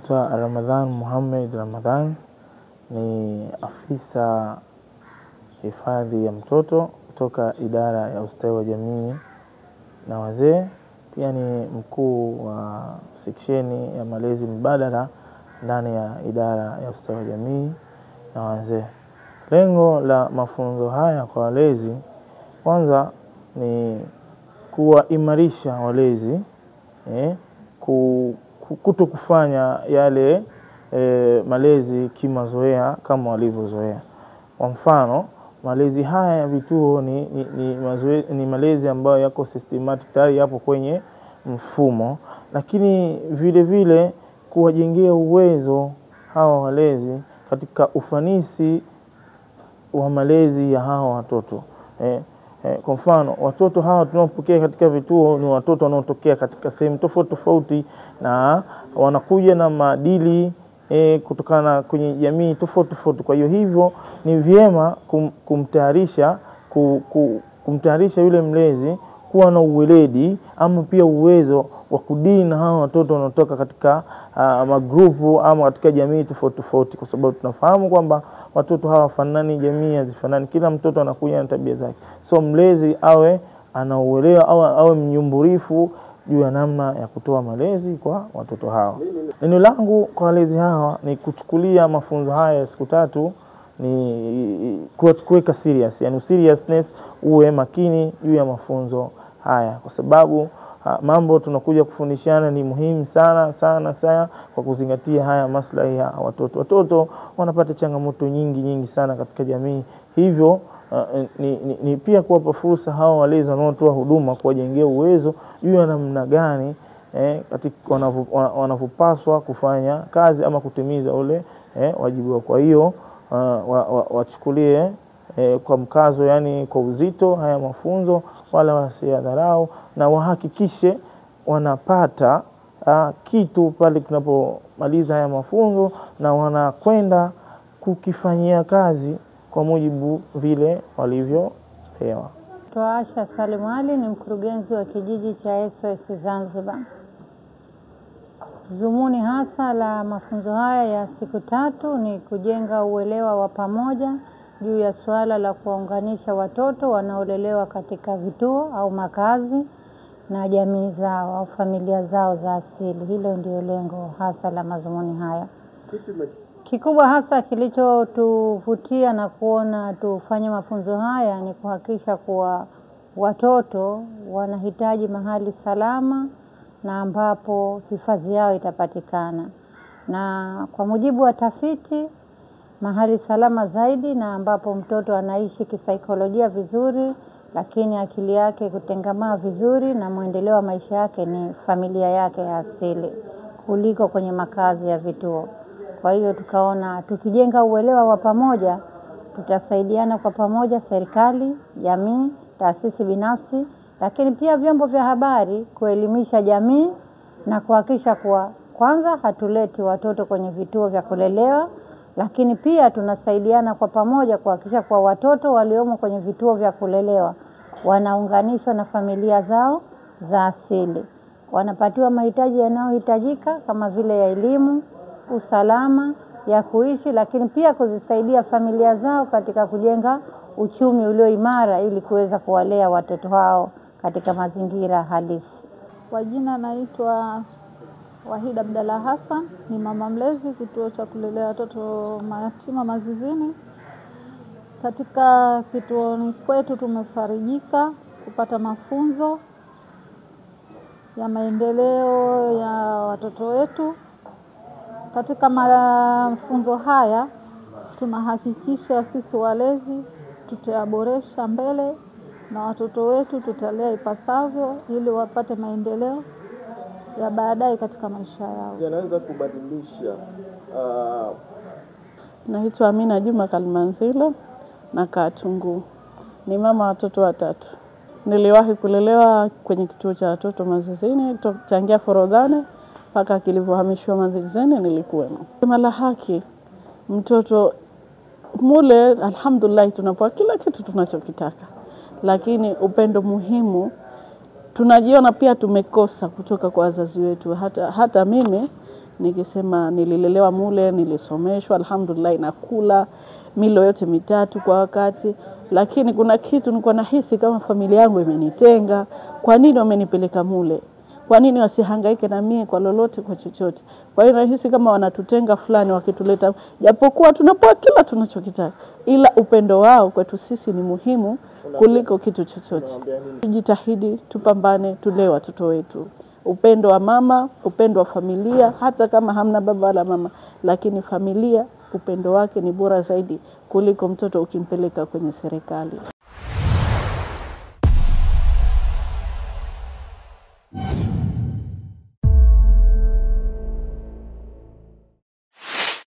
Naitwa Ramadhan Muhammad Ramadhan, ni afisa hifadhi ya mtoto kutoka idara ya ustawi wa jamii na wazee. Pia ni mkuu wa seksheni ya malezi mbadala ndani ya idara ya ustawi wa jamii na wazee. Lengo la mafunzo haya kwa walezi kwanza ni kuwaimarisha walezi kutokufanya yale malezi kimazoea kama walivyozoea. Kwa mfano, malezi haya ya vituo ni malezi ambayo yako systematic, tayari yapo kwenye mfumo, lakini vile vile kuwajengea uwezo hawa walezi katika ufanisi wa malezi ya hawa watoto. Kwa mfano, watoto hawa tunaopokea katika vituo ni watoto wanaotokea katika sehemu tofauti tofauti na wanakuja na maadili kutokana kwenye jamii tofauti tofauti. Kwa hivyo ni vyema kumtayarisha yule mlezi kuwa na uweledi ama pia uwezo wa kudili na hawa watoto wanaotoka katika magrupu ama katika jamii tofauti tofauti, kwa sababu tunafahamu kwamba watoto hawa fanani, jamii hazifanani, kila mtoto anakuja na tabia zake. So mlezi awe anauelewa, awe mnyumburifu juu ya namna ya kutoa malezi kwa watoto hawa. Neno langu kwa walezi hawa ni kuchukulia mafunzo haya siku 3 ni kuweka serious, yani seriousness, uwe makini juu ya mafunzo haya, kwa sababu mambo tunakuja kufundishana ni muhimu sana kwa kuzingatia haya maslahi ya watoto. Watoto wanapata changamoto nyingi sana katika jamii, hivyo ni pia kuwapa fursa hawa walezi wanaotoa huduma kuwajengea uwezo juu ya namna gani katika wanavyopaswa kufanya kazi ama kutimiza ule wajibu wao. Kwa hiyo wachukulie kwa mkazo, yani kwa uzito haya mafunzo, wala wasiadharau, na wahakikishe wanapata kitu pale tunapomaliza haya mafunzo na wanakwenda kukifanyia kazi kwa mujibu vile walivyopewa. Asha Salim Ali ni mkurugenzi wa kijiji cha SOS Zanzibar. Dhumuni hasa la mafunzo haya ya siku 3 ni kujenga uelewa wa pamoja juu ya suala la kuwaunganisha watoto wanaolelewa katika vituo au makazi na jamii zao au familia zao za asili. Hilo ndio lengo hasa la madhumuni haya. Kikubwa hasa kilichotuvutia na kuona tufanye mafunzo haya ni kuhakikisha kuwa watoto wanahitaji mahali salama na ambapo hifadhi yao itapatikana. Na kwa mujibu wa tafiti, mahali salama zaidi na ambapo mtoto anaishi kisaikolojia vizuri, lakini akili yake kutengamaa vizuri na muendeleo wa maisha yake ni familia yake ya asili kuliko kwenye makazi ya vituo. Kwa hiyo tukaona tukijenga uelewa wa pamoja, tutasaidiana kwa pamoja, serikali, jamii, taasisi binafsi, lakini pia vyombo vya habari kuelimisha jamii na kuhakikisha kuwa kwanza hatuleti watoto kwenye vituo vya kulelewa, lakini pia tunasaidiana kwa pamoja kuhakikisha kuwa watoto waliomo kwenye vituo vya kulelewa wanaunganishwa na familia zao za asili. Wanapatiwa mahitaji yanayohitajika kama vile ya elimu, usalama, ya kuishi, lakini pia kuzisaidia familia zao katika kujenga uchumi ulio imara ili kuweza kuwalea watoto hao katika mazingira halisi. Kwa jina naitwa Wahida Abdalla Hassan, ni mama mlezi kituo cha kulelea watoto mayatima Mazizini. Katika kituoni kwetu tumefarijika kupata mafunzo ya maendeleo ya watoto wetu. Katika mafunzo haya tunahakikisha sisi walezi tutayaboresha mbele na watoto wetu tutalea ipasavyo ili wapate maendeleo ya baadaye katika maisha yao. Yanaweza kubadilisha. Naitwa Amina Juma Kalmanzilo na Katungu. Ni mama watoto 3. Niliwahi kulelewa kwenye kituo cha watoto Mazizini tangia Forodhani mpaka kilivyohamishwa Mazizini nilikuwemo. Mala haki mtoto mule, alhamdulillah, tunapoa kila kitu tunachokitaka, lakini upendo muhimu tunajiona pia tumekosa kutoka kwa wazazi wetu. Hata mimi nikisema nililelewa mule, nilisomeshwa, alhamdulillah nakula milo yote mitatu kwa wakati. Lakini kuna kitu nilikuwa nahisi kama familia yangu imenitenga. Kwa nini wamenipeleka mule? Kwa nini wasihangaike na mimi kwa lolote, kwa chochote? Kwa hiyo nahisi kama wanatutenga fulani wakituleta, japokuwa tunapoa kila tunachokitaka, ila upendo wao kwetu sisi ni muhimu kuliko kitu chochote. Tujitahidi, tupambane, tulee watoto wetu. Upendo wa mama, upendo wa familia, hata kama hamna baba wala mama, lakini familia upendo wake ni bora zaidi kuliko mtoto ukimpeleka kwenye serikali.